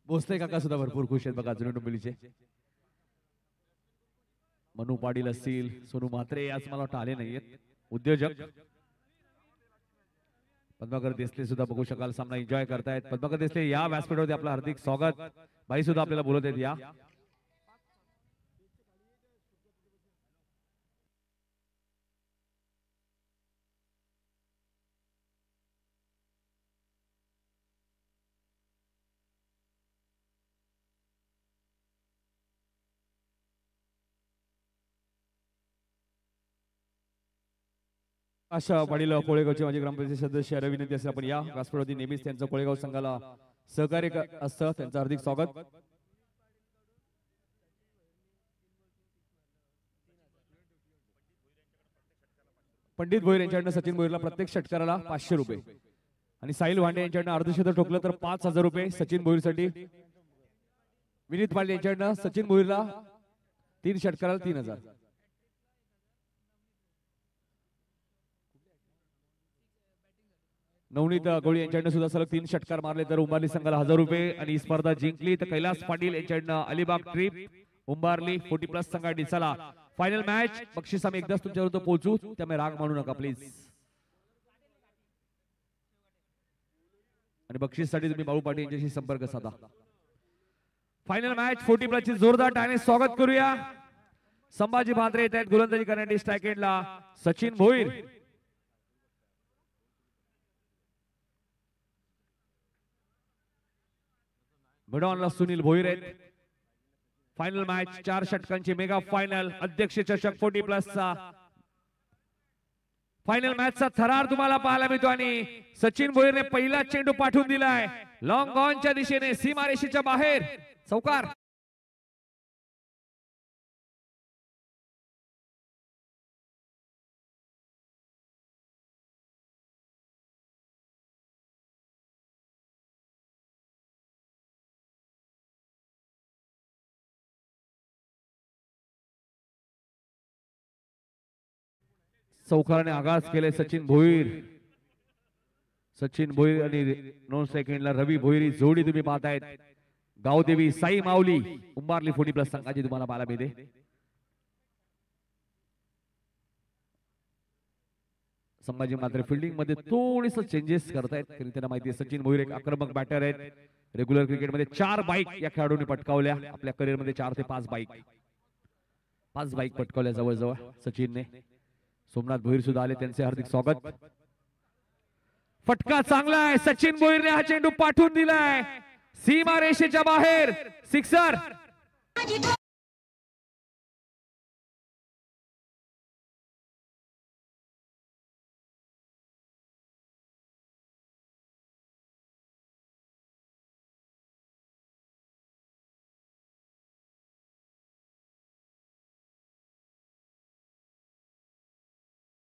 भोसले काका सुद्धा भरपूर खुश आहेत बघा जुने डोंबिवलीचे. मनू पाटील असतील, सोनू म्हात्रे आज मला वाटतं आले नाहीयेत. उद्योजक पद्माकर देसले सुद्धा बघू शकाल सामना एन्जॉय करतायत. पद्माकर देसले या व्यासपीठावरती आपलं हार्दिक स्वागत. भाई सुद्धा आपल्याला बोलत आहेत या. अशा पाटील कोळेगावचे माजी ग्रामपंचायत सदस्य विनंती असेल आपण या व्यासपीठावरती नेहमीच त्यांचं कोळेगाव संघाला सहकार्य असतं. त्यांचं हार्दिक स्वागत. पंडित भोईर यांच्याकडनं सचिन भोईरला प्रत्येक षटकाराला 500 रुपये आणि साहिल भांडे यांच्याकडनं अर्धशतक ठोकलं तर 5000 रुपये सचिन भोईरसाठी. विनीत पाटील यांच्याकडनं सचिन भोईरला 3 षटकाराला 3000. नवनीत गवळी यांच्याकडनं सुद्धा सलग 3 षटकार मारले तर उंबारली संघाला 1000 रुपये आणि ही स्पर्धा जिंकली तर कैलास पाटील यांच्याकडनं अलिबाग ट्रिप उंबारली 40+ संघासाठी. चला फायनल मॅच. बक्षीस आम्ही एकदाच तुमच्यावर पोहोचू त्यामुळे राग मानू नका प्लीज. आणि बक्षीससाठी तुम्ही बाळू पाटील यांच्याशी संपर्क साधा. फायनल मॅच 40+ ची जोरदार टाळ्याने स्वागत करूया. संभाजी भांद्रे येत आहेत गोलंदाजी करण्यासाठी स्ट्राईक एंडला सचिन भोईर. मिडॉनला सुनील भोईर आहेत. फायनल मॅच 4 षटकांची मेगा फायनल अध्यक्ष चषक 40+ चा फायनल मॅचचा थरार तुम्हाला पाहायला मिळतो आणि सचिन भोईरने पहिला चेंडू पाठवून दिलाय लॉंग ऑनच्या दिशेने सीमारेषेच्या बाहेर. चौकार. चौकाराने आगाज केले सचिन भोईर. सचिन भोईर आणि 9 सेकंडला रवी भोईर जोडी तुम्ही पाहतायत. गावदेवी साई माऊली उंबारली 40+ संघाची तुम्हाला पाहायला मिळते. संभाजी मात्र फिल्डिंग मध्ये थोडीस चेंजेस करतायत कारण त्यांना माहिती आहे सचिन भोईर एक आक्रमक बॅटर आहेत. रेग्युलर क्रिकेटमध्ये 4 बाईक या खेळाडूंनी पटकावल्या आपल्या करिअर मध्ये. 4 ते 5 बाईक 5 बाईक पटकावल्या जवळजवळ सचिनने. सोमनाथ भोईर सुद्धा आले त्यांचे हार्दिक स्वागत. फटका चांगला आहे सचिन भोईरने हा चेंडू पाठवून दिलाय सीमा रेषेच्या बाहेर. सिक्सर.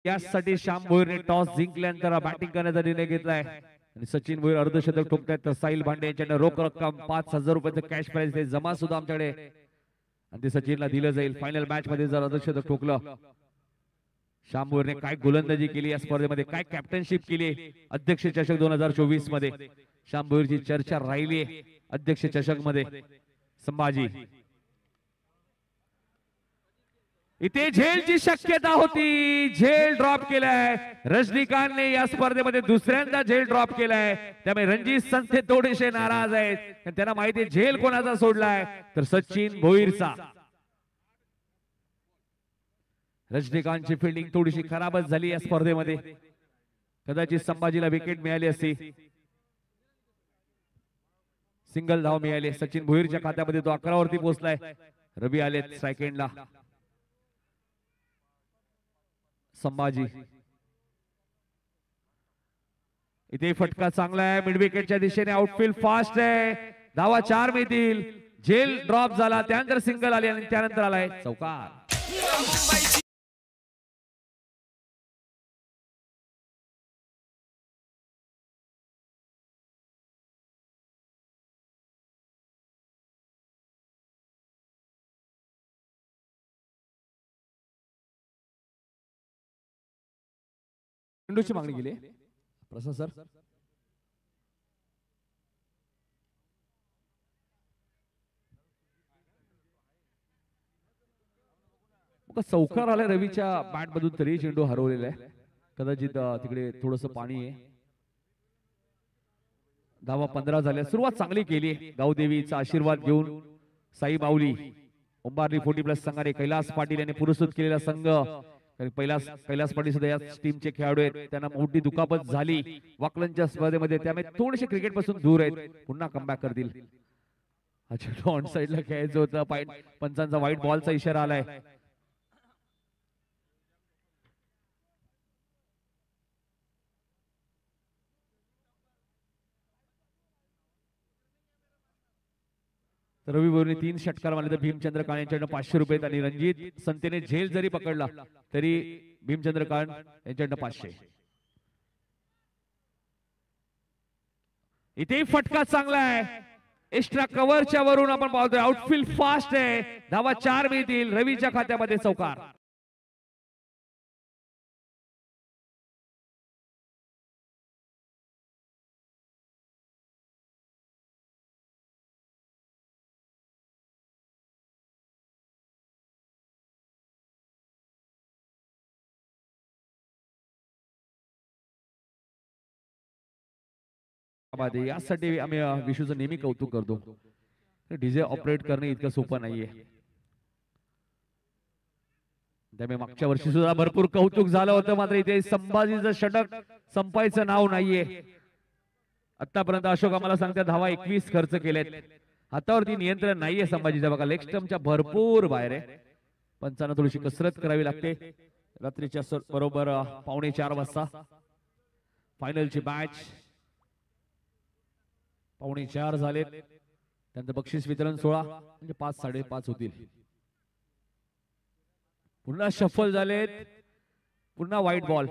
यासाठी श्याम भोईरने टॉस जिंकल्यानंतर बॅटिंग करण्याचा निर्णय घेतलाय आणि सचिन भोईर अर्धशतक ठोकतायत तर साहिल भांडे यांच्याकडे रोख रक्कम 5000 रुपयाचं कॅश प्राइज जमा सुद्धा आमच्याकडे आणि ते सचिनला दिलं जाईल. फायनल मॅच मध्ये जर अर्धशतक ठोकलं श्याम भोईरने काय गोलंदाजी केली या स्पर्धेमध्ये, काय कॅप्टनशिप केली अध्यक्ष चषक 2024 मध्ये. श्याम भोईरची चर्चा राहिली अध्यक्ष चषक मध्ये. संभाजी इथे झेलची शक्यता होती, झेल ड्रॉप केलाय रजनीकांतने या स्पर्धेमध्ये. दुसऱ्यांदा झेल ड्रॉप केलाय त्यामुळे रणजित संथे थोडेसे नाराज आहेत. त्यांना माहिती झेल कोणाचा सोडलाय तर सचिन भोईरचा. रजनीकांतची फिल्डिंग थोडीशी खराबच झाली या स्पर्धेमध्ये. कदाचित संभाजीला विकेट मिळाली असती. सिंगल धाव मिळाली सचिन भोईरच्या खात्यामध्ये. तो 11 वरती पोहोचलाय. रवी आले स्ट्राईक एंडला. संभाजी इथे फटका चांगला आहे मिड विकेटच्या दिशेने. आउटफील्ड फास्ट आहे. धावा 4 मिळतील. झेल ड्रॉप झाला त्यानंतर सिंगल आली आणि त्यानंतर आलाय चौकार. चेंडूची मागणी केली प्रसाद सर. चौकार आलाय रवीच्या बॅट मधून तरी चेंडू हरवलेला आहे. कदाचित तिकडे थोडस पाणी आहे. धावा 15 झाल्या. सुरुवात चांगली केली. गावदेवीचा आशीर्वाद घेऊन साई माऊली उंबारली 40+ संघाने कैलास पाटील यांनी पुरस्कृत केलेला संघ. कैलास पाटील सुद्धा या टीमचे खेळाडू आहेत. त्यांना मोठी दुखापत झाली वाकलनच्या स्पर्धेमध्ये, त्यामुळे थोडेसे क्रिकेट पासून दूर आहेत. पुन्हा कमबॅक करतील. अच्छा ऑन साइडला खेळायचं होतं. पंचांचा व्हाईट बॉलचा इशारा आलाय. रवी बोरने 3 षटकार मारले तर भीमचंद्र काळे यांच्याकडे 500 रुपये आणि रणजित संतेने झेल जरी पकडला तरी भीमचंद्र काळे यांच्याकडे 500. इथे फटका चांगला आहे. एक्स्ट्रा कव्हरच्या वरून आपण पाहतोय आउटफील्ड फास्ट आहे. धावा 4 मिळतील. रवीच्या खात्यामध्ये चौकार. यासाठी आम्ही विशूचं नेहमी कौतुक करतो. डीजे ऑपरेट करणे इतकं सोपं नाहीये. त्यामुळे मागच्या वर्षी सुद्धा भरपूर कौतुक झालं होतं, मात्र इथे संभाजीचं षटक संपायचं नाव नाहीये. आतापर्यंत अशोक आम्हाला सांगतात धावा 21 खर्च केलेत. हातावरती नियंत्रण नाहीये संभाजीचा. बघा लेग स्टंपच्या भरपूर बाहेर आहे. पंचांना थोडीशी कसरत करावी लागते. रात्रीच्या बरोबर 3:45 वाजता फायनलची मॅच 3:45 झालेत. त्यानंतर बक्षीस वितरण 16 म्हणजे 5 5:30 होतील. पुन्हा शफल झालेत. पुन्हा व्हाईट बॉल.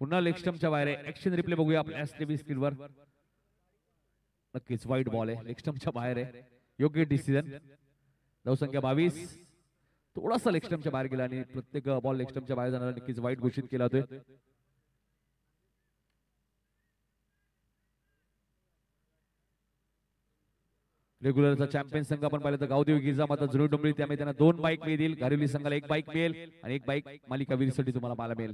पुन्हा लेग स्टंपच्या बाहेर आहे. ऍक्शन रिप्ले बघूया आपल्या टीव्ही स्क्रीनवर. नक्कीच व्हाईट बॉल आहे. लेग स्टंपच्या बाहेर आहे. योग्य डिसिजन. धावसंख्या 22. थोडासा लेग स्टंपच्या बाहेर गेला आणि प्रत्येक बॉल लेग स्टंपच्या बाहेर जाणार नक्कीच व्हाईट घोषित केला होता. रेग्युलरचा चॅम्पियन संघ आपण पाहिलं तर गावदेवी गिरजा माता जुनी डोंबरी, त्यामुळे त्यांना 2 बाईक मिळतील. घारिवली संघाला 1 बाईक मिळेल आणि 1 बाईक मालिका वीरसाठी तुम्हाला पाहायला मिळेल.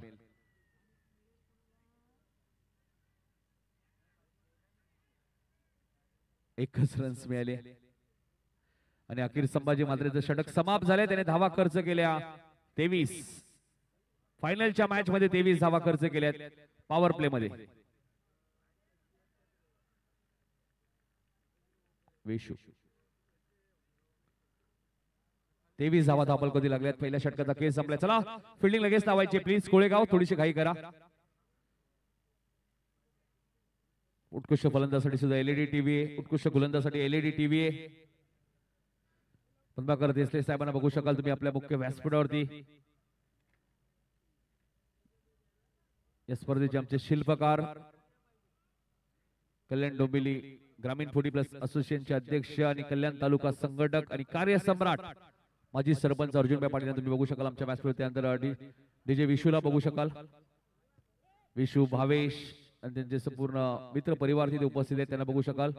एकच रन्स मिळाले आणि अखेर संभाजी मात्रेचं षटक समाप्त झाले. त्याने धावा खर्च केल्या 23. फायनलच्या मॅच मध्ये 23 धावा खर्च केल्यात पॉवर प्ले मध्ये. विशू 23 धावा धापल कधी लागल्यात. पहिल्या षटकाचा खेळ संपलाय. चला फिल्डिंग लगेच लावायची प्लीज. कोळेगाव थोडीशी घाई करा. उत्कृष्ट फलंदासाठी सुद्धा एलईडी टीव्ही आहे. उत्कृष्ट गोलंदाजासाठी एलईडी टीव्ही आहे. पंभाकर देसले साहेबांना बघू शकाल तुम्ही आपल्या मुख्य व्यासपीठावरती. या स्पर्धेचे आमचे शिल्पकार कल्याण डोंबिवली ग्रामीण 40+ असोसिएशनचे अध्यक्ष आणि कल्याण तालुका संघटक आणि कार्यसम्राट माजी सरपंच अर्जुनभाई पाटील तुम्ही बघू शकाल आमच्या व्यासपीठावर. त्यानंतर डीजे विशूला बघू शकाल. विशू भावेश आणि त्यांचे संपूर्ण मित्र परिवार तिथे उपस्थित आहेत, त्यांना बघू शकाल.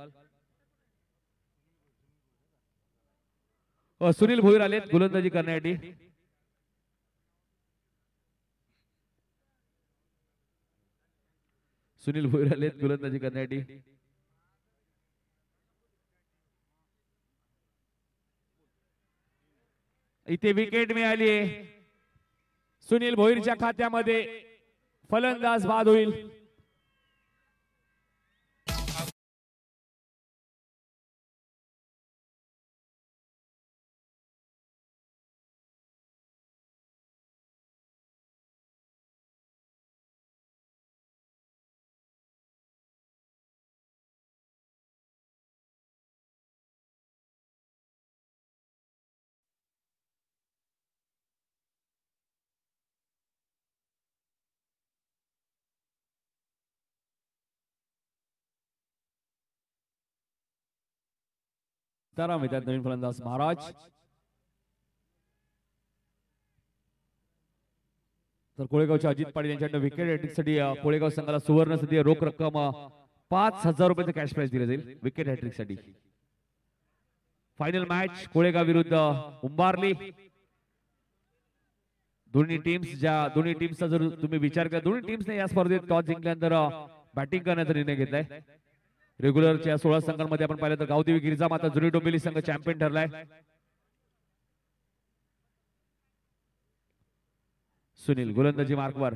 सुनील भोईर आलेत गोलंदाजी करण्यासाठी. सुनील भोईर आलेत गोलंदाजी करण्यासाठी. इथे विकेट मिळाली आहे. सुनील भोईरच्या खात्यामध्ये फलंदाज बाद होईल. ताराम येतात नवीन फलंदाज महाराज. तर कोळेगावच्या अजित पाटील यांच्याकडे विकेट हॅट्रिकसाठी कोळेगाव संघाला सुवर्ण संधी रोख रक्कम 5,000 रुपयाचं कॅश प्राइज दिले जाईल विकेट हॅट्रिकसाठी. फायनल मॅच कोळेगाव विरुद्ध उंबारली. दोन्ही टीम्सचा जर तुम्ही विचार केला, दोन्ही टीम्सने या स्पर्धेत टॉस जिंकल्यानंतर बॅटिंग करण्याचा निर्णय घेतलाय. रेग्युलरच्या 16 संघांमध्ये आपण पाहिलं तर गावदेवी गिरिजा माता जुनी डोंबिवली संघ चॅम्पियन ठरलाय. सुनील गोलंदाजी मार्कवर.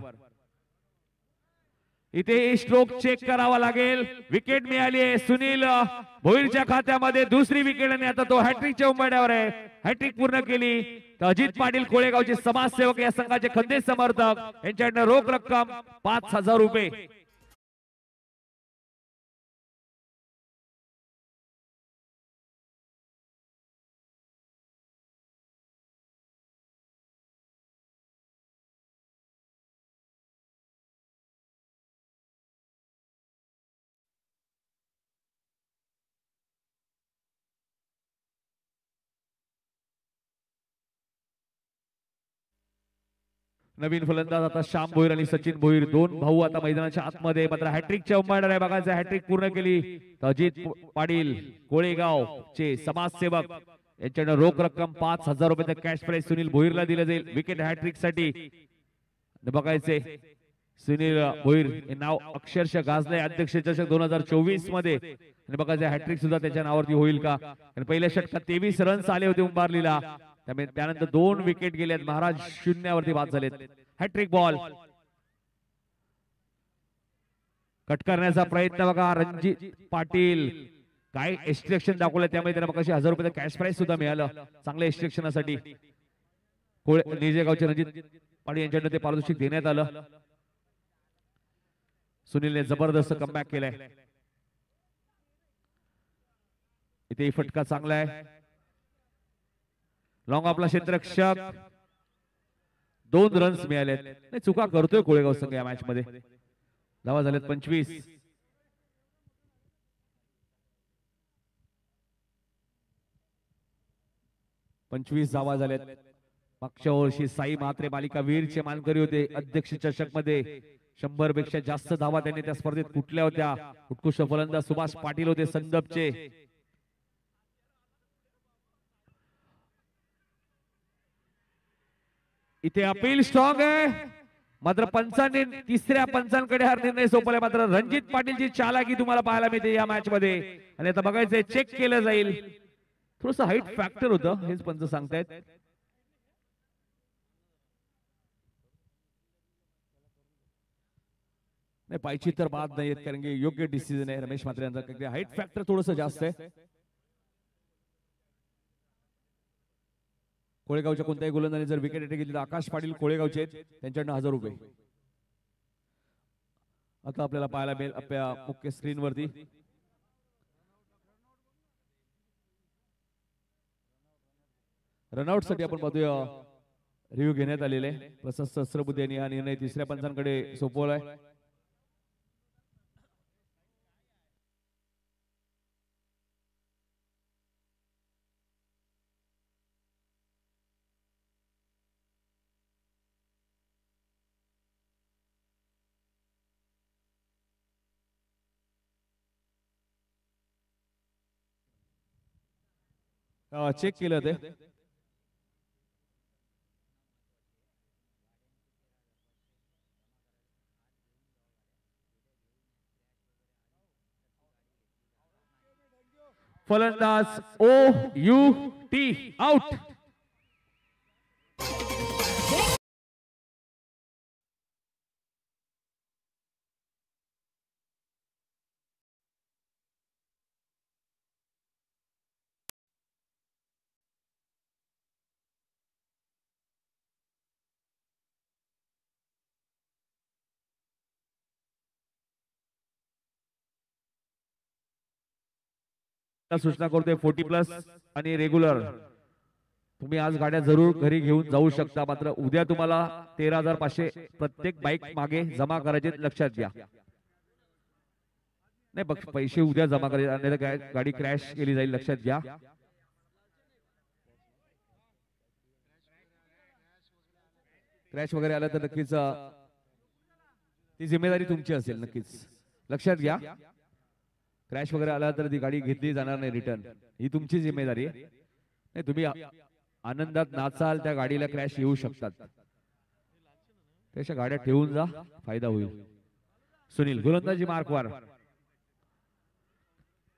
इथे स्ट्रोक चेक करावा लागेल. विकेट मिळाली आहे सुनील भोईरच्या खात्यामध्ये, दुसरी विकेट आणि आता तो हॅट्रिकच्या उंबरठ्यावर आहे. हॅट्रिक पूर्ण केली तर अजित पाटील कोळेगावचे समाजसेवक, या संघाचे खंदे समर्थक, यांच्याकडनं रोख रक्कम 5,000 रुपये. नवीन फलंदाज आता श्याम भोईर आणि सचिन भोईर, दोन भाऊ आता मैदानाच्या आतमध्ये. मात्र हॅट्रिकच्या उंबरठ्यावर आहे. बघायचं हॅट्रिक पूर्ण केली तर अजित पाटील कोळेगावचे समाजसेवक, यांच्याकडे रोख रक्कम 5,000 रुपये कॅश प्राइज सुनील भोईरला दिलं जाईल विकेट हॅट्रिक साठी. बघायचे सुनील भोईर हे नाव अक्षरशः गाजलंय अध्यक्ष चषक 2024 मध्ये. आणि बघायचं हॅट्रिक सुद्धा त्याच्या नावावरती होईल का. आणि पहिल्या षटकात 23 रन्स आले होते उंबारलीला, त्यामुळे त्यानंतर 2 विकेट गेल्यात. महाराज 0 बाद झालेत. हॅट्रिक बॉल कट करण्याचा प्रयत्न बघा रणजित पाटील, काय एक्स्ट्रॅक्शन दाखवलं त्यामुळे त्यांना बघा 1000 रुपये कॅश प्राइज सुद्धा मिळालं चांगल्या एक्स्ट्रॅक्शनसाठी. निजेगावचे रणजित पाटील यांच्याकडे ते पारितोषिक देण्यात आलं. सुनीलने जबरदस्त कमबॅक केलाय. इथे फटका चांगला आहे. लॉंग आपला क्षेत्ररक्षक, 2 रन्स मिळालेत. नाही चुका करतोय कोळेगाव संघ या मॅच मध्ये. धावा झालेत 25. धावा झालेत. मागच्या वर्षी साई म्हात्रे बालिका वीरचे मानकरी होते अध्यक्ष चषक मध्ये. 100 पेक्षा जास्त धावा त्यांनी त्या स्पर्धेत कुठल्या होत्या. उत्कृष्ट फलंदाज सुभाष पाटील होते संदपचे. इथे अपील स्ट्रॉंग आहे. मात्र पंचांनी तिसऱ्या पंचांकडे हा निर्णय सोपवलाय. मात्र रणजित पाटीलची चालाकी तुम्हाला पाहायला मिळते या मॅच मध्ये. आणि आता बघायचंय चेक केलं जाईल. थोडस हाईट फॅक्टर होतं हेच पंच सांगतायत. नाही पायची तर बाद नाही येत कारण की योग्य डिसिजन आहे रमेश म्हात्रे यांचा. हाईट फॅक्टर थोडस जास्त आहे. कोळेगावच्या कोणत्याही गोलंदाजाने जर विकेट घेतली तर आकाश पाटील कोळेगावचे त्यांच्याकडनं 1000 रुपये. आता आपल्याला पाहायला मिळेल आपल्या मुख्य स्क्रीन वरती रनआउट साठी आपण पाहतोय रिव्ह्यू घेण्यात आलेले. प्रसाद सहस्रबुद्धे यांनी हा निर्णय तिसऱ्या पंचांकडे सोपवलाय. चेक केलं ते. फलंदाज OUT आउट. सूचना करतोय 40+ आणि रेग्युलर. तुम्ही आज गाड्या जरूर घरी घेऊन जाऊ शकता. मात्र उद्या तुम्हाला 13,500 प्रत्येक बाईक मागे जमा करायचे लक्षात घ्या. नाही पैसे उद्या जमा करायचे गाडी क्रॅश केली जाईल लक्षात घ्या. क्रॅश वगैरे आलं तर नक्कीच ती जिम्मेदारी तुमची असेल. नक्कीच लक्षात घ्या. क्रॅश वगैरे आला तर ती गाडी घेतली जाणार नाही रिटर्न, ही तुमची जिम्मेदारी आहे. नाही तुम्ही आनंदात नाचाल, त्या गाडीला क्रॅश येऊ शकतात, त्याच्या गाड्या ठेवून जा, फायदा होईल. सुनील गोलंदाजी मार्कवर,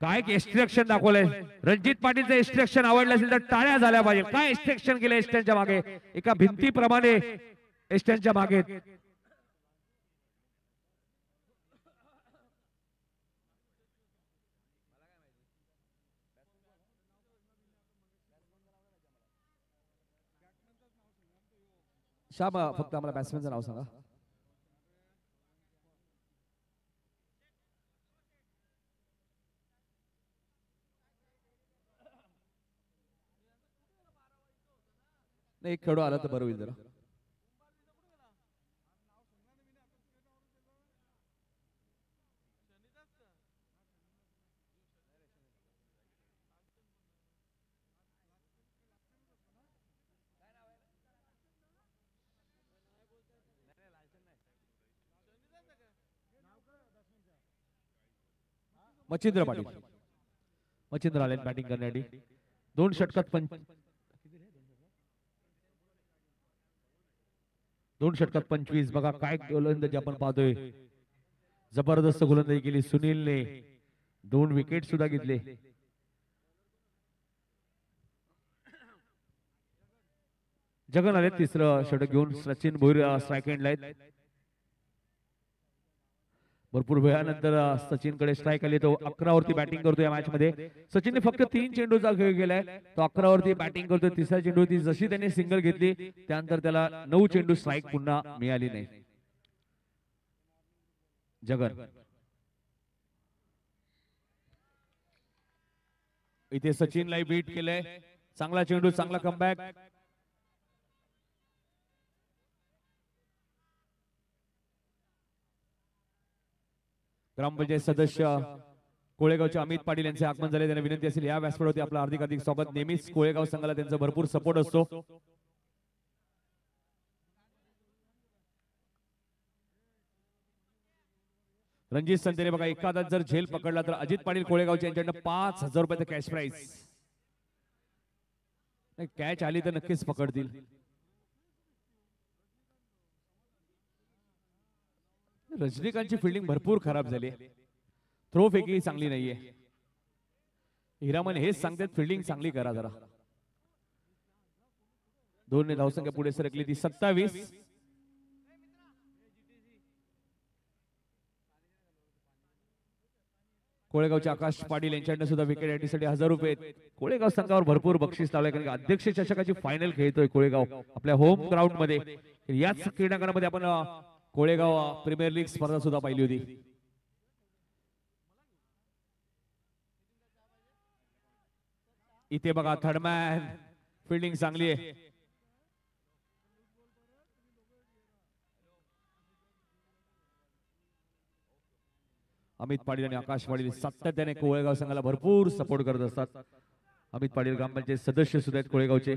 काय एक्स्ट्रक्शन दाखवलंय. रणजित पाटीलचं एक्स्ट्रक्शन आवडलं असेल तर टाळ्या झाल्या पाहिजे. काय एक्स्ट्रक्शन केलं एस्टनच्या मागे, एका भिंतीप्रमाणे एस्टनच्या मागे. श्याम फक्त आम्हाला बॅट्समॅनचं नाव सांगा. नाही एक खेळू आला तर बरं होईल जरा. मच्छिंद्र पाटील, मच्छिंद्र आले बॅटिंग करण्यासाठी. 2 षटकात 2 षटकात 25. बघा काय गोलंदाजी आपण पाहतोय, जबरदस्त गोलंदाजी केली सुनीलने, 2 विकेट सुद्धा घेतले. जगन आले तिसरं षटक घेऊन. सचिन भोईर स्ट्राईक एंडला आहेत. भरपूर वेळानंतर सचिनकडे स्ट्राईक आली, तो 11 वरती बॅटिंग करतो या मॅच मध्ये. सचिनने फक्त 3 चेंडूचा खेळ केलाय, तो 11 वरती बॅटिंग करतोय. तिसऱ्या चेंडूवरती जशी त्याने सिंगल घेतली त्यानंतर त्याला 9 चेंडू स्ट्राईक पुन्हा मिळाली नाही. जगन इथे सचिनला बीट केलंय. चांगला चेंडू, चांगला कमबॅक. ग्रामपंचायत सदस्य कोळेगावचे अमित पाटील यांचे आगमन झाले. त्यांना विनंती असेल या व्यासपीठावरती आपलं हार्दिक स्वागत. नेहमीच कोळेगाव संघाला त्यांचा भरपूर सपोर्ट असतो. रणजित संतेने बघा एखादा जर झेल पकडला तर अजित पाटील कोळेगावचे यांच्याकडनं 5,000 रुपयाचं कॅश प्राइज. कॅच आली तर नक्कीच पकडतील. रजनीकांतची फिल्डिंग भरपूर खराब झाली, थ्रो फेकी चांगली नाहीये. हिरामन हेच सांगतात फिल्डिंग चांगली करा जरा. 2 ने धावसंख्या पुढे सरकली ती 27. कोळेगावचे आकाश पाटील यांच्याकडनं सुद्धा विकेट यासाठी 1000 रुपये. कोळेगाव संघावर भरपूर बक्षीस लावलंय, कारण अध्यक्ष चषकाची फायनल खेळतोय कोळेगाव आपल्या होम ग्राउंड मध्ये. याच क्रीडांगणामध्ये आपण कोळेगाव प्रीमियर लीग स्पर्धा सुद्धा पाहिली होती. इथे बघा थर्डमॅन, फिल्डिंग चांगली आहे. अमित पाटील आणि आकाश पाटील सातत्याने कोळेगाव संघाला भरपूर सपोर्ट करत असतात. अमित पाटील ग्रामपंचायत सदस्य सुद्धा आहेत कोळेगावचे.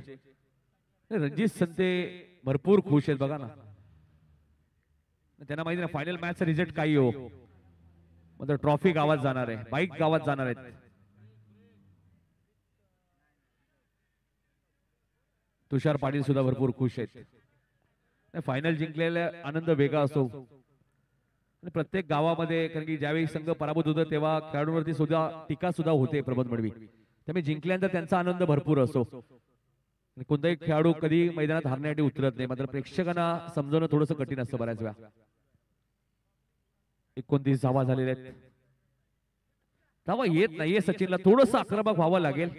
रणजित संते भरपूर खुश आहेत बघा ना, त्यांना माहिती ना फायनल मॅचचा रिझल्ट काही हो, म्हणजे ट्रॉफी गावात जाणार आहे, बाईक गावात जाणार आहेत. तुषार पाटील सुद्धा भरपूर खुश आहेत. फायनल जिंकलेला आनंद वेगळा असतो. प्रत्येक गावामध्ये, कारण की ज्यावेळी संघ पराभूत होतो तेव्हा खेळाडूंवरती सुद्धा टीका सुद्धा होते प्रबोध मडवी, त्यामुळे जिंकल्यानंतर त्यांचा आनंद भरपूर असतो. कोणताही खेळाडू कधी मैदानात हारण्यासाठी उतरत नाही, मात्र प्रेक्षकांना समजवणं थोडंसं कठीण असतं बऱ्याच वेळा. 29 धावा झालेल्या आहेत. धावा येत नाहीये सचिनला, थोडंसं आक्रमक व्हावं लागेल.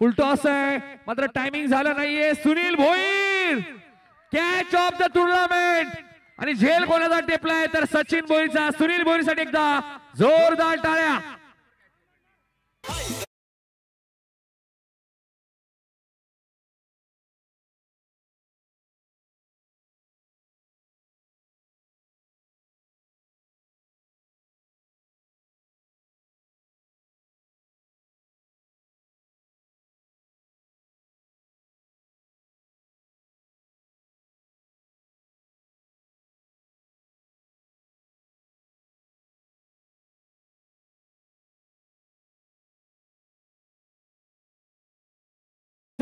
फुल टॉस आहे मात्र टायमिंग झालं नाहीये. Sunil Bhoir catch of the tournament, आणि झेल कोणाचा टेपलाय तर सचिन भोईरचा. सुनील भोईरसाठी एकदा जोरदार टाळ्या.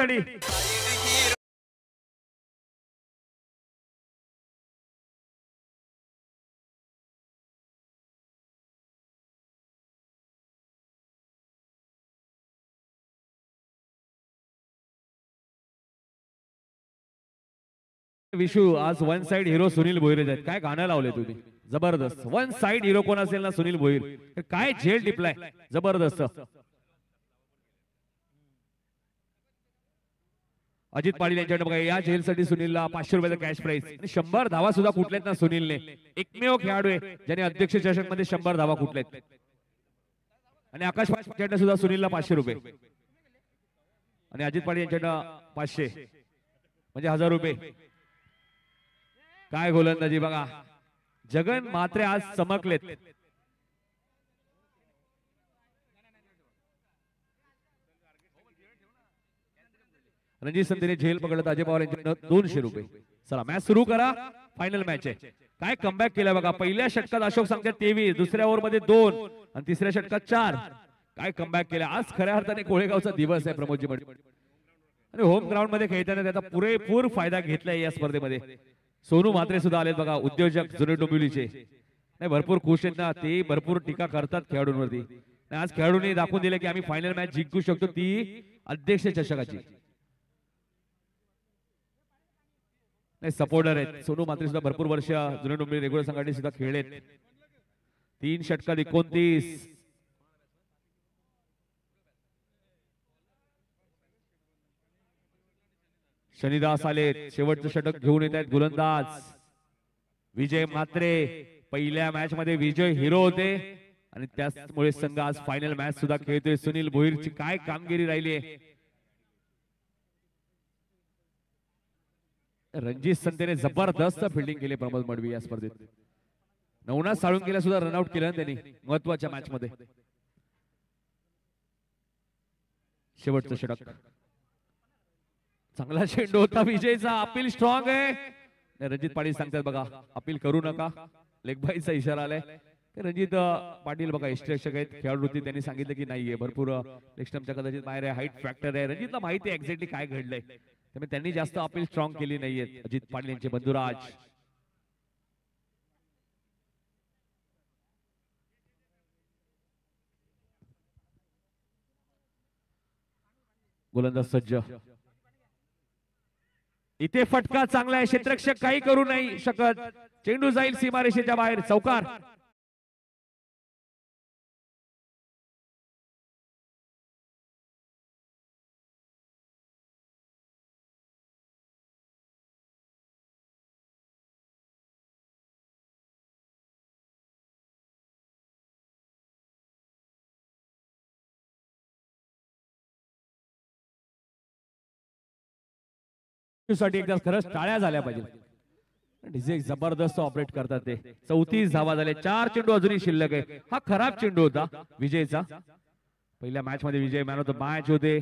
साठी विशू आज one side hero Sunil Bhoir आहेत. काय गाणं लावले तुम्ही, जबरदस्त. वन साइड हिरो कोण असेल ना सुनील भोईर, काय झेल टिपलाय, जबरदस्त. अजित पाटील यांच्याकडे बघा, या झेलसाठी सुनीलला 500 रुपयाचा कॅश प्राइस आणि 100 धावा सुद्धा कुठलेत ना सुनीलने. एकमेव खेळाडू आहे ज्याने अध्यक्ष चषक मध्ये 100 धावा कुठलेत. आणि आकाश यांच्याकडे सुद्धा सुनीलला 500 रुपये आणि अजित पाटील यांच्याकडे 500 म्हणजे 1000 रुपये. काय गोलंदाजी बघा, जगन मात्रे आज चमकलेत. रणजित संधीने झेल पकडत अजय पवार यांच्याकडे 200 रुपये. चला मॅच सुरू करा, फायनल मॅच आहे. काय कमबॅक केला बघा, पहिल्या षटकात अशोक सांगतात 23, दुसऱ्या ओव्हर मध्ये 2 आणि तिसऱ्या षटकात 4. काय कमबॅक केला आज, खऱ्या अर्थाने कोळेगावचा दिवस आहे प्रमोदजी मंडळ. आणि होम ग्राउंड मध्ये खेळताना त्याचा पुरेपूर फायदा घेतलाय या स्पर्धेमध्ये. सोनू म्हात्रे सुद्धा आलेत बघा, उद्योजक जुने डोंबिवलीचे. नाही भरपूर खुश आहेत ना ते, भरपूर टीका करतात खेळाडूंवरती. आज खेळाडूंनी दाखवून दिले की आम्ही फायनल मॅच जिंकू शकतो, ती अध्यक्ष चषकाची. नाही सपोर्टर आहेत सोनू म्हात्रे सुद्धा, भरपूर वर्ष जुने डोंबिवली रेग्युलर संघाने सुद्धा खेळलेत. 3 षटकात 29. शनिदास आले, शेवटचं षटक घेऊन येत आहेत गोलंदाज विजय म्हात्रे. पहिल्या मॅच मध्ये विजय हिरो होते आणि त्यामुळे संघ आज फायनल मॅच सुद्धा खेळतोय. सुनील भोईरची काय कामगिरी राहिली आहे. रणजित संतेने जबरदस्त फिल्डिंग केली प्रमोद मडवी या स्पर्धेत. नवनाथ साळुंकेला सुद्धा रनआउट केलं त्यांनी महत्वाच्या मॅच मध्ये. शेवटचं षटक, चांगला चेंडू होता विजयचा. अपील स्ट्रॉंग आहे. रणजित पाटील सांगतात बघा, अपील करू नका, लेग बाईचा इशारा आलाय. रणजित पाटील बघा यष्टिरक्षक आहेत, खेळाडू होती, त्यांनी सांगितलं की नाहीये, भरपूर लेग स्टंपच्या कदाचित बाहेर आहे, हाईट फॅक्टर आहे. रणजितला माहिती आहे एक्झॅक्टली काय घडलंय, त्यामुळे त्यांनी जास्त अपील स्ट्रॉंग केली नाहीये. अजित पाटील यांचे बंधुराज. गोलंदाज सज्ज. इथे फटका चांगला आहे, क्षेत्ररक्षक काही करू नाही शकत. चेंडू जाईल सीमारेषेच्या बाहेर, चौकार. साठी एकदा खरंच टाळ्या झाल्या पाहिजे. जबरदस्त ऑपरेट करतात ते. 34 धावा झाले, 4 चेंडू अजूनही शिल्लक आहे. हा खराब चेंडू होता विजयचा. पहिल्या मॅच मध्ये विजय मॅन ऑफ द मॅच होते.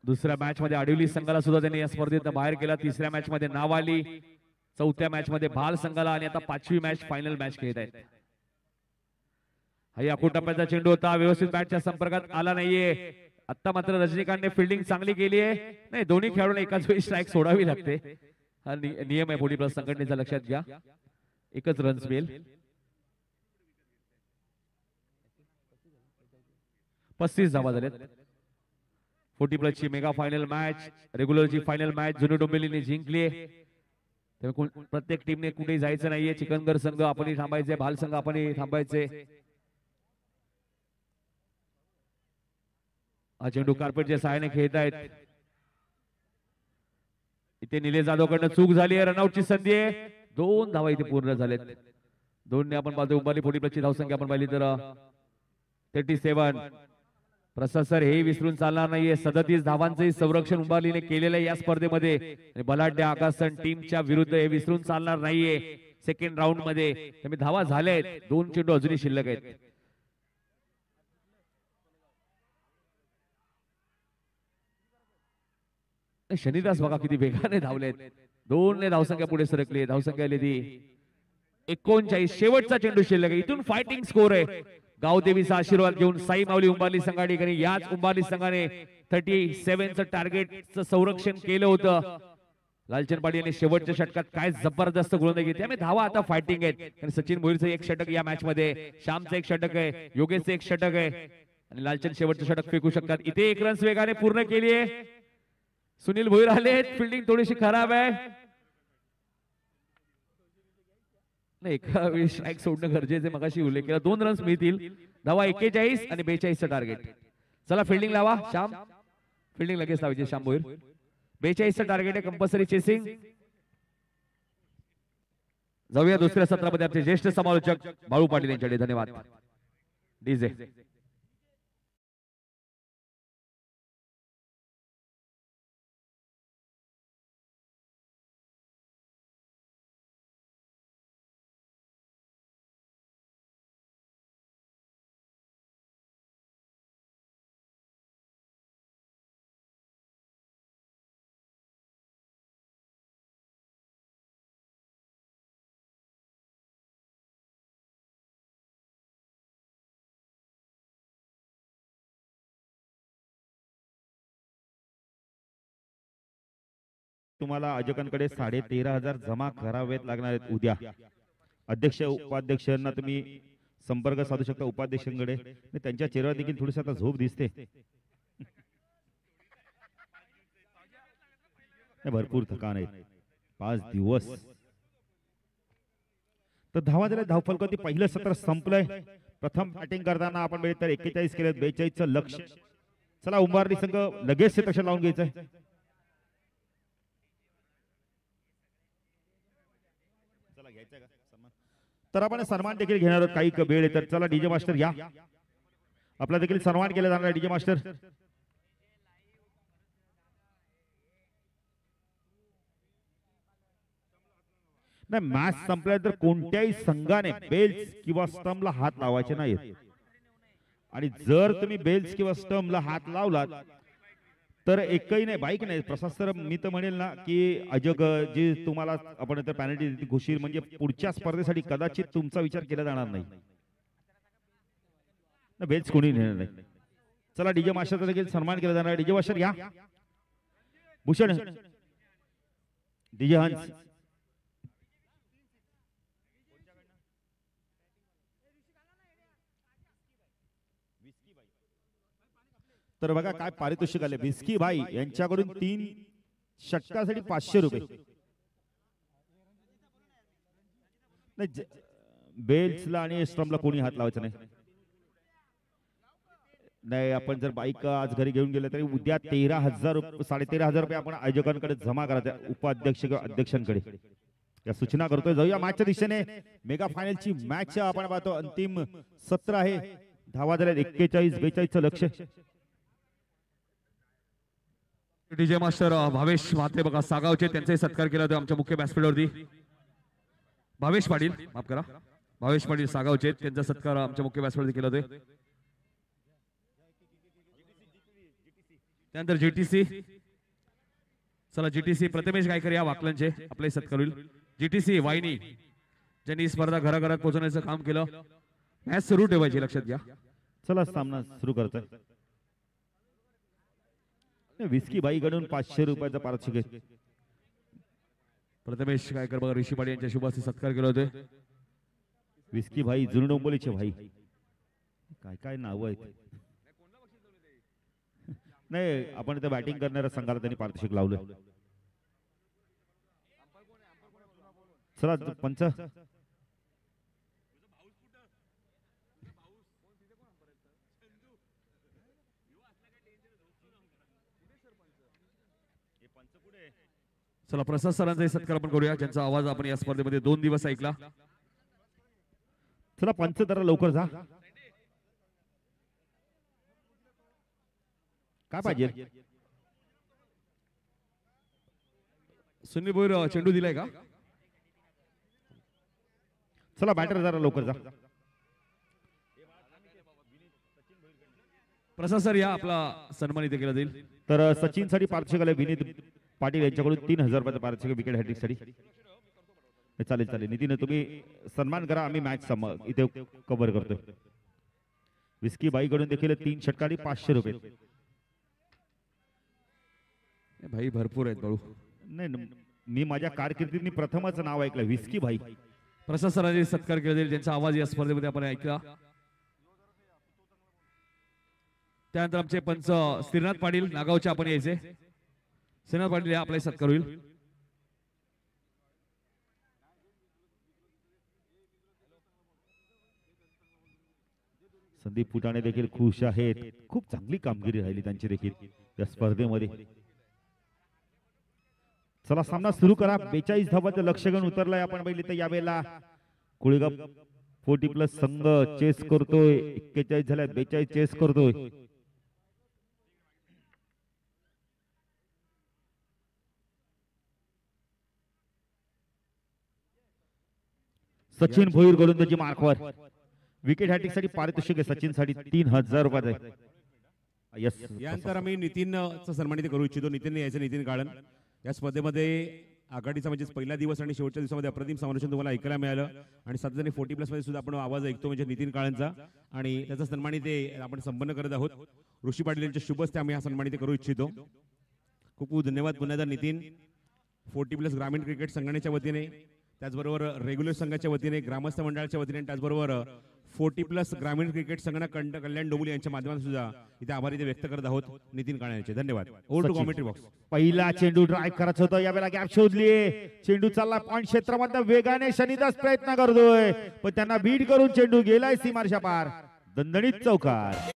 दुसऱ्या मॅच मध्ये आडिवली संघाला सुद्धा त्यांनी या स्पर्धेत बाहेर केला. तिसऱ्या मॅच मध्ये नावाली, चौथ्या मॅच मध्ये भाल संघाला आणि आता 5वी मॅच फायनल मॅच खेळत आहेत. हा या टप्प्याचा चेंडू होता, व्यवस्थित बॅटच्या संपर्कात आला नाहीये. आता मात्र रजनीकांतने फिल्डिंग चांगली केली आहे. नाही दोन्ही खेळाडूंना एकाच वेळी स्ट्राईक सोडावी लागते, हा नियम आहे 40+ संघटनेचा, लक्षात घ्या. एकच रन्स मिळेल. 35 धावा झाल्यात. 40+ ची मेगा फायनल मॅच, रेग्युलरची फायनल मॅच जुनी डोंबिवलीने जिंकली आहे. त्यामुळे प्रत्येक टीमने कुठेही जायचं नाहीये. चिकनगर संघ आपणही थांबायचे, भाल संघ आपणही थांबायचे. हा चेंडू कार्पेटच्या सहाय्याने खेळत आहेत. इथे निलेश जाधवकडनं चूक झाली आहे, रनआउटची संधी आहे. 2 धावा इथे पूर्ण झालेत. 2 ने आपण पाहतो उंबरली 40+ ची धावसंख्या आपण पाहिली तर 37. प्रसाद सर हे विसरून चालणार नाहीये. 37 धावांचंही संरक्षण उंबरलीने केलेलं आहे या स्पर्धेमध्ये. बलाढ्य आकाशन टीमच्या विरुद्ध हे विसरून चालणार नाहीये. सेकंड राऊंड मध्ये त्यामुळे धावा झाल्या आहेत. 2 चेंडू अजूनही शिल्लक आहेत. शनिदास बघा किती वेगाने धावलेत. 2 ने धावसंख्या पुढे सरकली. धावसंख्या आली ती 39. शेवटचा चेंडू शिल्लक आहे. इथून फायटिंग स्कोर आहे. गावदेवीचा आशीर्वाद घेऊन साई माऊली उंबारली संघाने आणि याच उंबारली संघाने 37चं टार्गेटचं संरक्षण केलं होतं. लालचंद पाटील यांनी शेवटच्या षटकात काय जबरदस्त गोलंदाजी घेतली. त्यामुळे धावा आता फायटिंग आहेत आणि सचिन भोईरचं एक षटक या मॅच मध्ये, श्यामचं एक षटक आहे, योगेशचं एक षटक आहे आणि लालचंद शेवटचं षटक फेकू शकतात. इथे 1 रन्स वेगाने पूर्ण केली आहे. सुनील भोईर आलेत. फिल्डिंग थोडीशी खराब आहे. नाही, एका वेळी स्ट्राईक सोडणं गरजेचं आहे. मगाशी उल्लेख केला 2 रन्स मिळतील. धावा 41 आणि 42चं टार्गेट. चला फिल्डिंग लावा श्याम. फिल्डिंग लगेच लावायची श्याम भोईर. 42चं टार्गेट आहे. Compulsory chasing. जाऊया दुसऱ्या सत्रामध्ये आपले ज्येष्ठ समालोचक बाळू पाटील यांच्याकडे. धन्यवाद डीजे. तुम्हाला आयोजकांकडे 13,500 जमा करावेत लागणार आहेत उद्या. अध्यक्ष उपाध्यक्षांना तुम्ही संपर्क साधू शकता. उपाध्यक्षांकडे त्यांच्या चेहऱ्यावर देखील थोडीशी आता झोप दिसते. भरपूर थकान आहे. 5 दिवस. तर धावा दिल्या धावफलकावरती पहिलं सत्र संपलंय. प्रथम बॅटिंग करताना आपण बघितलं तर 41 केले, 42चं लक्ष्य. चला उंबारली संघ लगेच क्षेत्ररक्षण लावून घ्यायचंय. तर आपण सन्मान देखील घेणार आहोत काही वेळ. तर चला डीजे मास्टर या. आपला देखील सन्मान केला जाणार आहे. डीजे मास्टर नाही, मॅच संपल्यानंतर कोणत्याही संघाने बेल्स किंवा स्टंपला हात लावायचे नाहीत. आणि जर तुम्ही बेल्स किंवा स्टंपला हात लावलात तर एकही नाही, बाईक नाही. प्रसाद सर, मी तर म्हणेल ना की अजग जी तुम्हाला आपण तर पॅनल्टी घोषित म्हणजे पुढच्या स्पर्धेसाठी कदाचित तुमचा विचार केला जाणार नाही. बेल्स कोणी नेणार नाही. चला डीजे मास्टरचा देखील सन्मान केला जाणार. डीजे मास्टर या. भूषण डीजे हंस. तर बघा काय पारितोषिक आले. भिस्की भाई यांच्याकडून 3 षटकासाठी 500 रुपये. नाही, बेल्सला आणि स्टंपला कोणी हात लावायचा नाही. नाही, आपण जर बाईक आज घरी घेऊन गेले तरी उद्या 13,000 रुपये 13,500 रुपये आपण आयोजकांकडे जमा करायचे. उपाध्यक्ष किंवा अध्यक्षांकडे या सूचना करतोय. जाऊया मॅचच्या दिशेने. मेगा फायनलची मॅच आपण पाहतो. अंतिम सत्र आहे. धावा झाल्या 41, 42चं लक्ष्य. डीजे मास्टर भावेश म्हात्रे बघा सागावचे, त्यांचाही सत्कार केला होता आमच्या मुख्य व्यासपीठावरती. भावेश पाटील, माफ करा, भावेश पाटील सागावचे, त्यांचा सत्कार आमच्या मुख्य व्यासपीठावरती केला होता. त्यानंतर जीटीसी. चला जीटीसी प्रथमेश गायकर या वाकलांचे आपले सत्कार होईल. जीटीसी वाहिनी ज्यांनी स्पर्धा घराघरात पोहोचवण्याचं काम केलं. मॅच सुरू ठेवायची, लक्षात घ्या. चला सामना सुरू करतोय. विस्की बाई कडून 500 रुपयाचा पारितोषिक आहे. प्रथमेश गायकर बघा ऋषी पाटील यांच्या शुभ हस्ते सत्कार केला होते. विस्की भाई जुने डोंबोलीचे भाई. काय काय नाव आहेत. नाही, आपण इथे बॅटिंग करणाऱ्या संघाला त्यांनी पारितोषिक लावलं. चला पंच. चला प्रसाद सरांचा सत्कार आपण करूया, ज्यांचा आवाज आपण या स्पर्धेमध्ये 2 दिवस ऐकला. चला पंच जरा लवकर जा. काय पाहिजे. सुनील भोईर चेंडू दिलाय का. चला बॅटर जरा लवकर जा. प्रसाद सर या, आपला सन्मान इथे केला जाईल. तर सचिन साठी पारितोषिक आले विनीत पाटील यांच्याकडून 3,000 रुपयाचं पारितोषिक विकेट हॅट्रिक साठी. चालेल चालेल. नितीन तुम्ही सन्मान करा, आम्ही मॅच इथे कव्हर करतोय. विस्की बाईकडून देखील 3 षटकांनी 500 रुपये. भाई भरपूर आहेत बाळू. नाही मी माझ्या कारकिर्दीत मी प्रथमच नाव ऐकलं विस्की भाई. प्रशासनाने सत्कार केला जाईल ज्यांचा आवाज या स्पर्धेमध्ये आपण ऐकला. त्यानंतर आमचे पंच श्रीनाथ पाटील नागावचे आपण यायचे. श्रीनाथ पाटील आपला सत्कार होईल. संदीप फुटाणे देखील खुश आहेत. खूप चांगली कामगिरी राहिली त्यांची देखील या स्पर्धेमध्ये. चला सामना सुरू करा. 42 धावांचं लक्ष्यगण उतरलाय. आपण बघितलं तर यावेळेला कुळगाव 40+ संघ चेस करतोय. 41 झाल्या 42 चेस करतोय. सचिन भोईर गोलंदाजी मार्कवर. विकेट हॅट्रिक साठी पारितोषिक आहे सचिन साठी 3000 रुपये. यस. यानंतर आम्ही नितीनचं सन्मानित करू इच्छितो. नितीन यायचं, नितीन काळन. या स्पर्धेमध्ये आघाडीचा म्हणजे पहिला दिवस आणि शेवटच्या दिवसामध्ये अप्रतिम समालोचन तुम्हाला ऐकायला मिळालं. आणि सातजणी 40+ मध्ये सुद्धा आपण आवाज ऐकतो म्हणजे नितीन काळनचा. आणि त्याचा सन्मानित आपण संपन्न करत आहोत. ऋषी पाटील यांच्या शुभ हस्ते आम्ही हा सन्मानित करू इच्छितो. खूप खूप धन्यवाद पुन्हा एकदा नितीन. 40+ ग्रामीण क्रिकेट संघटनेच्या वतीने, त्याचबरोबर रेग्युलर संघाच्या वतीने, ग्रामस्थ मंडळाच्या वतीने, त्याचबरोबर 40+ ग्रामीण क्रिकेट संघटना कल्याण डोंबिवली यांच्या माध्यमातून सुद्धा इथे आभार इथे व्यक्त करत आहोत नितीन काळे यांचे. धन्यवाद. Over to commentary box. पहिला चेंडू ड्राईव्ह करायचा होता. यावेळेला गॅप शोधलीये. चेंडू चालला पॉइंट क्षेत्रामध्ये वेगाने. शनिदास प्रयत्न करतोय पण त्यांना बीट करून चेंडू गेलाय सीमारेषा पार. दणदणीत चौकार.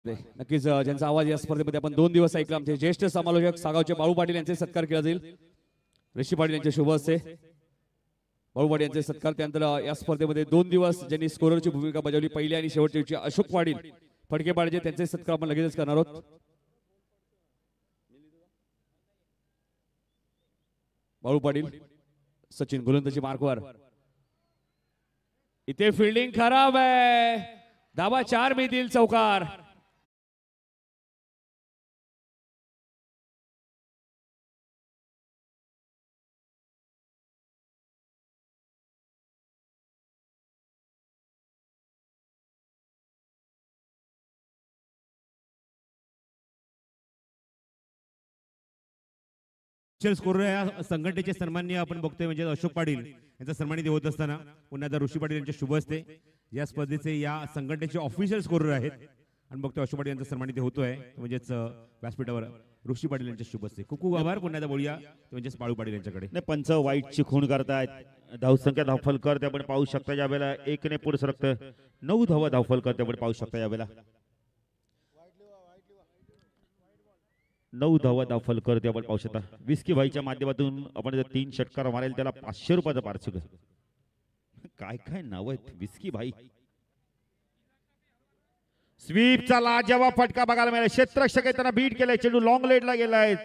नक्कीच ज्यांचा आवाज या स्पर्धेमध्ये आपण 2 दिवस ऐकला. आमचे ज्येष्ठ समालोचक सागावचे बाळू पाटील यांचे सत्कार केला जाईल. ऋषी पाटील यांचे शुभ हस्ते बाळू पाटील यांचे सत्कार. त्यानंतर या स्पर्धेमध्ये 2 दिवस ज्यांनी स्कोररची भूमिका बजावली पहिल्या आणि शेवटच्या दिवशी अशोक पाटील फडके पाटील त्यांचे सत्कार आपण लगेचच करणार आहोत. बाळू पाटील, सचिन गोलंदाजी मार्कवर. इथे फिल्डिंग खराब आहे. धावा 4 मिळतील. चौकार. स्कोर या संघटनेचे सन्माननीय आपण बघतोय म्हणजे अशोक पाटील यांचा सन्मानित होत असताना पुन्हा एकदा ऋषी पाटील यांच्या शुभ हस्ते या स्पर्धेचे या संघटनेचे ऑफिशियल स्कोरर आहेत. आणि बघतोय अशोक पाटील यांचा सन्मानित होतोय म्हणजेच व्यासपीठावर ऋषी पाटील यांच्या शुभ हस्ते. खूप खूप आभार. पुन्हा एकदा बोलूया म्हणजेच बाळू पाटील यांच्याकडे. नाही पंच वाईटची खूण करतायत. धावसंख्या धावफल करते आपण पाहू शकता. यावेळेला 1 ने पुढे सरकतं. 9 धावा धावफल करते आपण पाहू शकता. यावेळेला 9 धावा धावफल करते आपण पाहू शकता. विस्की भाईच्या माध्यमातून आपण 3 षटकार मारेल त्याला 500 रुपयाचा पारितोषिक. काय काय नाव आहेत. विस्की भाई. स्वीपचा लाजवाब फटका बघायला मिळाला. क्षेत्ररक्षक त्यांना बीट केलाय. चेंडू लॉंग लेटला गेलाय.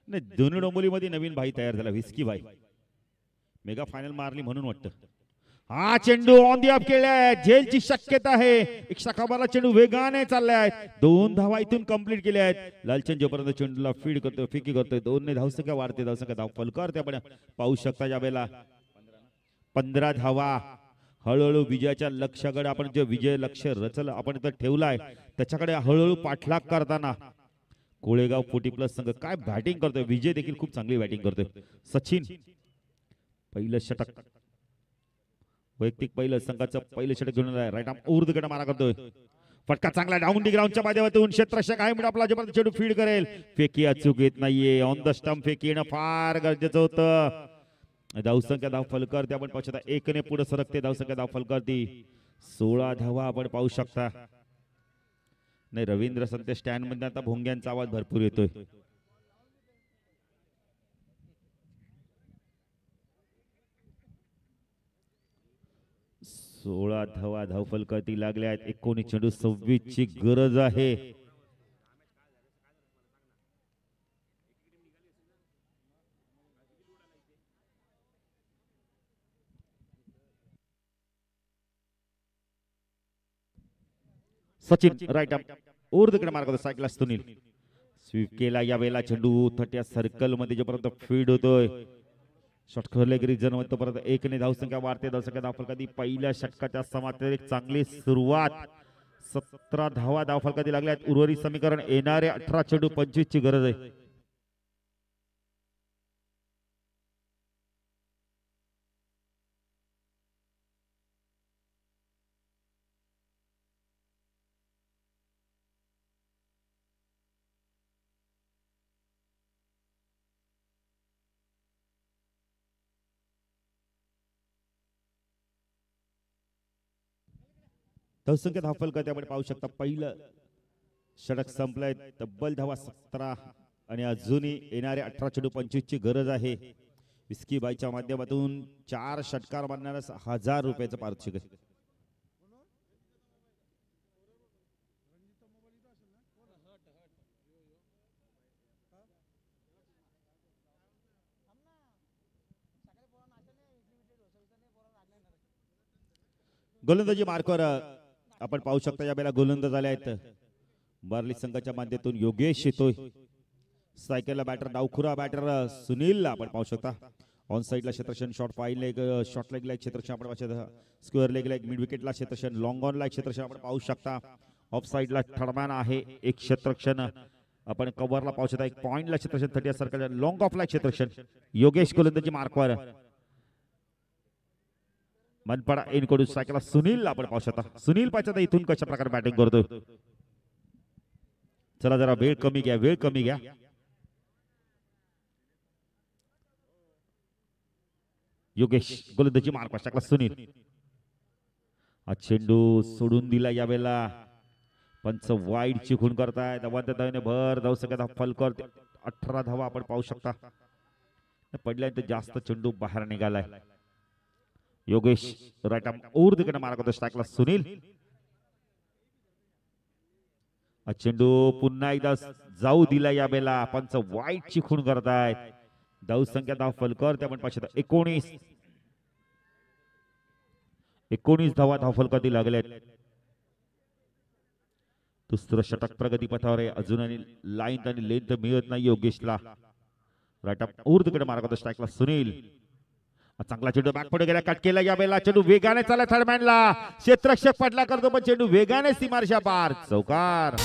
नाही दोन्ही डोंबिवलीमध्ये नवीन भाई तयार झाला. विस्की भाई मेगा फायनल मारली म्हणून वाटतं. हा चेंडू ऑन दी अप केलाय. झेलची शक्यता आहे. एक शाखाबाला चेंडू वेगाने चाललाय. 2 धावा इथून कंप्लीट केल्या आहेत. लालचंद जोपर्यंत चेंडूला फीड करतोय, फेकी करतोय. 2 ने धावसंख्या वाढते. धावसंख्या धावफल करते आपण पाहू शकता. यावेळेला 15 धावा. हळूहळू विजयाच्या लक्ष्याकडे आपण जे विजय लक्ष्य रचलं आपण इथं ठेवलाय त्याच्याकडे हळूहळू पाठलाग करताना कोळेगाव 40+ संघ काय बॅटिंग करतोय. विजय देखील खूप चांगली बॅटिंग करतोय. सचिन पहिलं षटक वैयक्तिक पहिलं संघाचं पहिलं षटक घेऊन राईट आर्म ऊर्ध्वकडे मारा करतोय. फटका चांगला डाऊन दी ग्राउंडच्या माध्यमातून क्षेत्ररक्षक आहे आपला जबरदस्त चेंडू फीड करेल. फेकी अचूक येत नाहीये. ऑन द स्टंप फेकी येणं फार गरजेचं होतं. धावसंख्या धावफल करते आपण पाहू शकता. 1 ने पुढे सरकते. धावसंख्या धावफल करते. 16 धावा आपण पाहू शकता. नाही, रवींद्र संते स्टँड मध्ये आता भोंग्यांचा आवाज भरपूर येतोय. सोळा धावा धावफलकावरती लागल्या आहेत. 19 चेंडू 26 ची गरज आहे. सचिन राईट अप ऊर्ध्वकडे मार्ग सायकल सुनील स्वीप केला. या वेळेला चेंडू थट्या सर्कल मध्ये जोपर्यंत फीड होतोय शॉट खोले रिजन मध्ये तोपर्यंत 1 ने धावसंख्या वाढते. धावसंख्या धावफलकादी पहिल्या षटकाच्या समाप्तीवर एक चांगली सुरुवात. 17 धावा धावफलकादी लागल्या आहेत. उर्वरित समीकरण येणारे 18 चेंडू 25 ची गरज आहे. धावसंख्या धावफलक त्यामध्ये पाहू शकता. पहिलं षटक संपलंय. तब्बल धावा 17 आणि अजूनही येणारे 18 चेंडू 25 ची गरज आहे. विस्की बाईच्या माध्यमातून 4 षटकार मारणाऱ्यास 1000 रुपयाचं पारितोषिक आहे. गोलंदाजी मार्कवर आपण पाहू शकता. या वेळेला गोलंदाज आले आहेत. बार्ली संघाच्या माध्यमातून योगेश येतोय. सायकलला बॅटर डावखुरा बॅटर सुनील आपण पाहू शकता. ऑन साइडला क्षेत्रक्षण शॉर्ट फाईन लेग शॉर्ट लेगला क्षेत्रक्षण आपण पाहू शकता. स्क्वेअर लेगला एक मिड विकेटला क्षेत्रक्षण लॉंग ऑनला क्षेत्रक्षण आपण पाहू शकता. ऑफ साइडला थर्डमॅन आहे एक क्षेत्रक्षण आपण कव्हरला पाहू शकता. एक पॉइंटला क्षेत्रक्षण 30 सर्कल लॉंग ऑफला क्षेत्रक्षण. योगेश गोलंदाजी मार्कवर मनपाडा इनकडून सायकलला सुनील आपण पाहू शकता. सुनील पाहिजे इथून कशा प्रकारे बॅटिंग करतोय. चला जरा वेळ कमी घ्या, वेळ कमी घ्या. योगेश गोलंदाजी मार्क सायकलला सुनील. हा चेंडू सोडून दिला. यावेळेला पंच वाईड ची खूण करतायत. धावाने भर धावसंख्या फलकर 18 धावा आपण पाहू शकता. पडल्यानंतर जास्त चेंडू बाहेर निघालाय. योगेश राईट आर्म ऊर्ध्वकडे मार्ग होतो. स्ट्राईकला सुनील. चेंडू पुन्हा एकदा जाऊ दिला. या वेळेला पंच वाईट ची खूण करतायत. धावसंख्या धाव फलकर ते आपण पाहू 19 धावा धाव फलकावरती लागल्यात. दुसरं षटक प्रगतीपथावर आहे. अजूनही लाईन आणि लेंथ मिळत नाही योगेशला. राईट आर्म ऊर्ध्वकडे मार्ग होतो. स्ट्राईकला सुनील. चांगला चेंडू बॅक पुढे गेला. कट केला. या वेळेला चेंडू वेगाने चालला. थर्डमॅनला क्षेत्ररक्षक पडला करतो पण चेंडू वेगाने सीमारेषा पार. चौकार.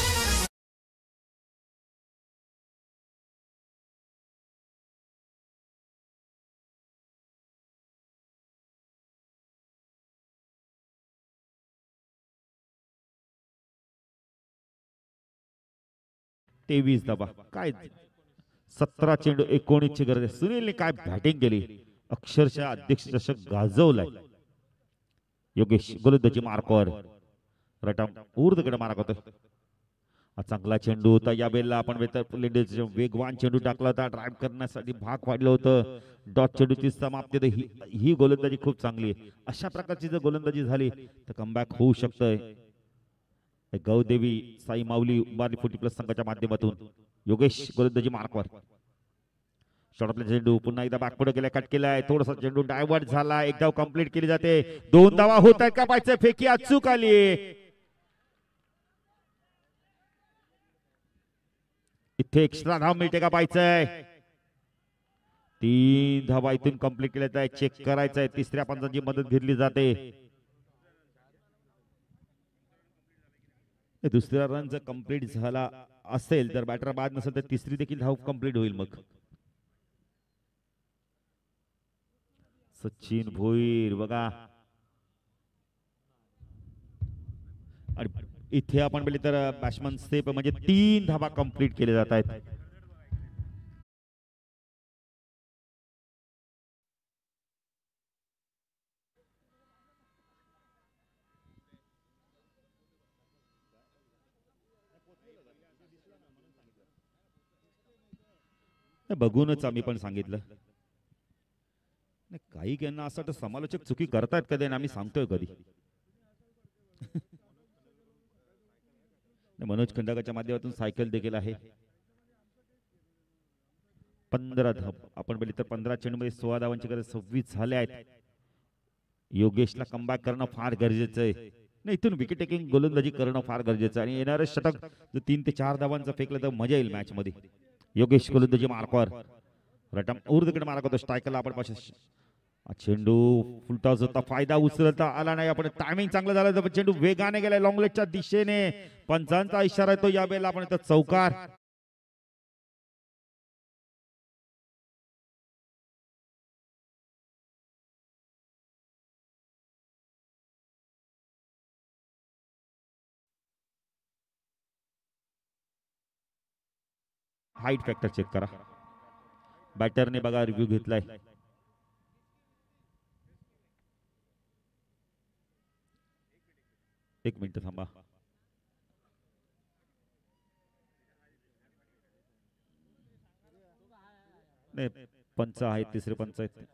तेवीस धावा. काय 17 चेंडू 19 ची गरज आहे. सुनीलने काय बॅटिंग केली. अक्षरशः अध्यक्ष चषक गाजवलाय. योगेश गोलंदाजी मार्कवर राईट आर्म ऊर्ध्वकडे मार्क होतो. चांगला चेंडू होता. या वेळेला आपण वेगवान चेंडू टाकला होता. ड्राईव्ह करण्यासाठी भाग वाढलं होतं. डॉट चेंडूची समाप्ती ही गोलंदाजी खूप चांगली आहे. अशा प्रकारची जर गोलंदाजी झाली तर कमबॅक होऊ शकतंय. गौदेवी साई माऊली उंबारली 40+ संघाच्या माध्यमातून योगेश गोलंदाजी मार्कवर. शॉर्टला चेंडू पुन्हा एकदा बॅक पुढे गेला. कट केलाय. थोडासा चेंडू डायव्हर्ट झाला. एक धाव कंप्लीट केली जाते. 2 धावा होत आहेत का पाहिजे. फेकी अचूक आली. इथे एक्स्ट्रा धाव मिळते का पाहिजे. 3 धावा इथून कंप्लीट केल्या आहेत. चेक करायचंय. तिसऱ्या पंचांची मदत घेतली जाते. दुसरा रन जर कंप्लीट झाला असेल तर बॅटर बाद नसेल तर तिसरी देखील धाव कंप्लीट होईल. मग सचिन भोईर बघा. आणि इथे आपण बघितले तर बॅट्समन सेफ म्हणजे 3 धावा कंप्लीट केले जात आहेत. बघूनच आम्ही पण सांगितलं. काही यांना असं वाटतं समालोचक चुकी करतायत कधी आणि आम्ही सांगतोय कधी. मनोज खंडागरच्या माध्यमातून सायकल देखील आहे. 15 धाव आपण बघितलं तर 15 चेंडूमध्ये 16 धावांची गरज, 26 झाले आहेत. योगेशला कमबॅक करणं फार गरजेचं आहे. नाही, इथून विकेट टेकिंग गोलंदाजी करणं फार गरजेचं आहे आणि येणारं षटक जर 3 ते 4 धावांचं फेकलं तर मजा येईल मॅच मध्ये. योगेश गोलंदाजी मार्कवर रटम उर्दकडे मार्क होतो. स्ट्रायकरला आपण चेंडू फुलटॉस होता, फायदा उचलता आला नाही. आपण टायमिंग चांगलं झालं तर चेंडू वेगाने गेलाय लॉंग लेगच्या दिशेने. पंचांचा इशारा येतो यावेळेला आपण इथं चौकार. हाईट फॅक्टर चेक करा. बॅटरने बघा रिव्ह्यू घेतलाय. एक मिनिट थांबा. नाही, पंच आहेत, तिसरे पंच आहेत.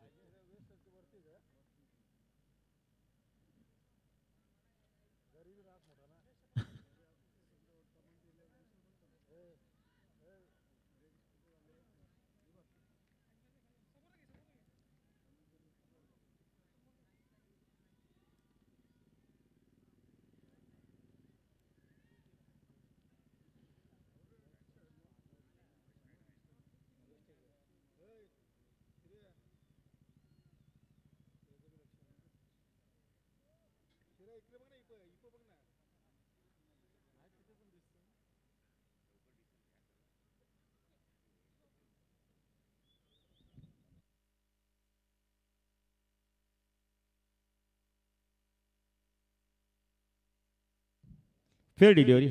Fair delivery.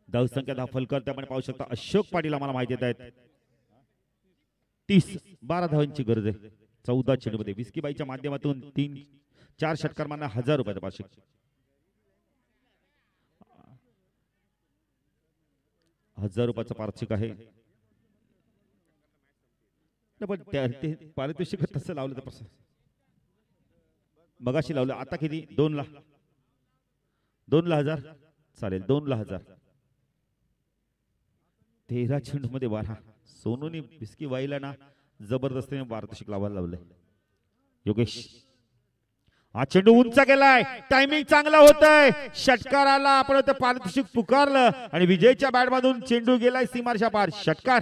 धावसंख्या फलकर त्यामुळे पाहू शकता अशोक पाटील आम्हाला माहिती देत आहेत. 12 धावांची गरज आहे 14 चेंडूमध्ये. विस्कीबाईच्या माध्यमातून 3-4 षटकार मारणार 1000 रुपयाचं पारितोषिक. ₹1000 पारितोषिक आहे. पण ते पारितोषिक तसं लावलं तर मगाशी लावलं, आता किती? 2 ला 1000 चालेल. 2 ला 1000. 13 चेंडू मध्ये 12. सोनूनी बिस्की वाईला ना जबरदस्तीने पारितोषिक लावायला लावलंय. योगेश हा चेंडू उंच गेलाय, टायमिंग चांगला होतंय. षटकाराला आपण पारितोषिक पुकारलं आणि विजयच्या बॅट मधून चेंडू गेलाय सीमारेषा पार. षटकार.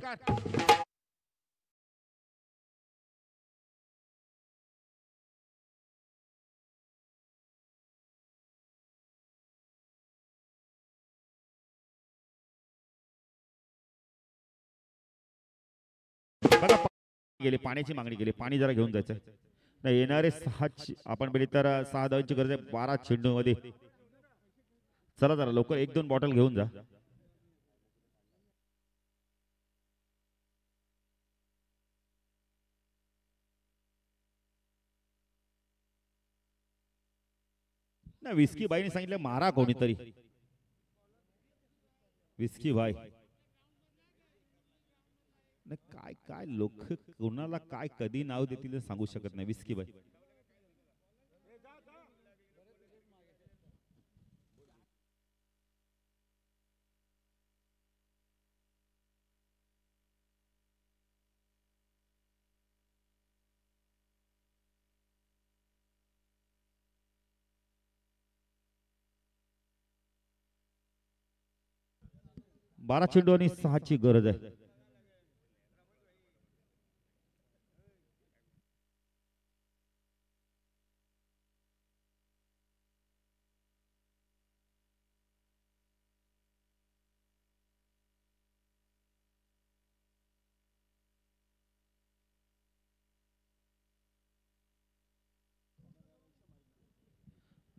बघा गेले, पाण्याची मागणी केली, पाणी जरा घेऊन जायचं नाही. येणारे 6 आपण बेली तर 6 धावांची गरज आहे 12 चेंडू मध्ये. चला जरा लवकर 1-2 बॉटल घेऊन जा. ना विस्की बाईने सांगितलं मारा कोणीतरी. विस्की बाई काय काय लोक कोणाला काय कधी नाव देतील सांगू शकत नाही. विस्की बाई बारा चेंडू आणि 6ची गरज आहे.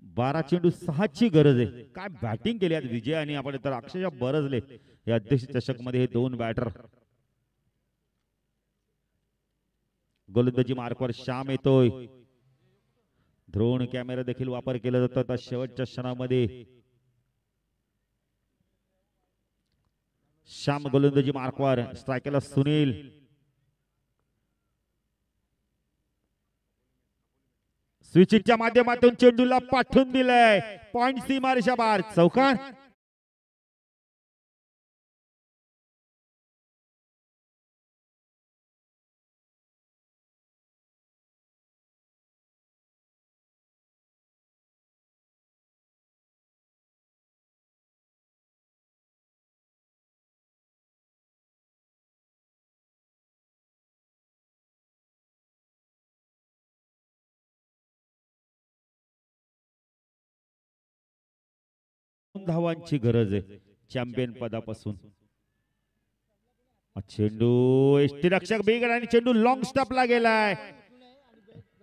बारा चेंडू 6ची गरज आहे. काय बॅटिंग केली आज विजय आणि आपण तर अक्षरशः बरजले या अध्यक्ष चषक मध्ये. हे 2 बॅटर. गोलंदाजी मार्कवर श्याम येतोय. ड्रोन कॅमेरा देखील वापर केला जातो. आता शेवटच्या क्षणामध्ये श्याम गोलंदाजी मार्कवर, स्ट्रायकरला सुनील. स्विचिटच्या माध्यमातून चेंडूला पाठवून दिलंय. पॉइंट सीमारेषा बार, चौकार. धावांची गरज आहे चॅम्पियन पदापासून. चेंडू एसटी रक्षक बिगड आणि चेंडू लॉंग स्टंपला गेलाय.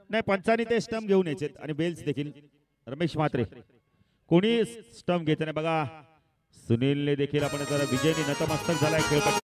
नाही, पंचांनी ते स्टंप घेऊन यायचे आणि बेल्स देखील. रमेश म्हात्रे कोणी स्टंप घेत नाही बघा. सुनीलने देखील आपण जरा विजयनी नतमस्तक झालाय खेळपट्टी.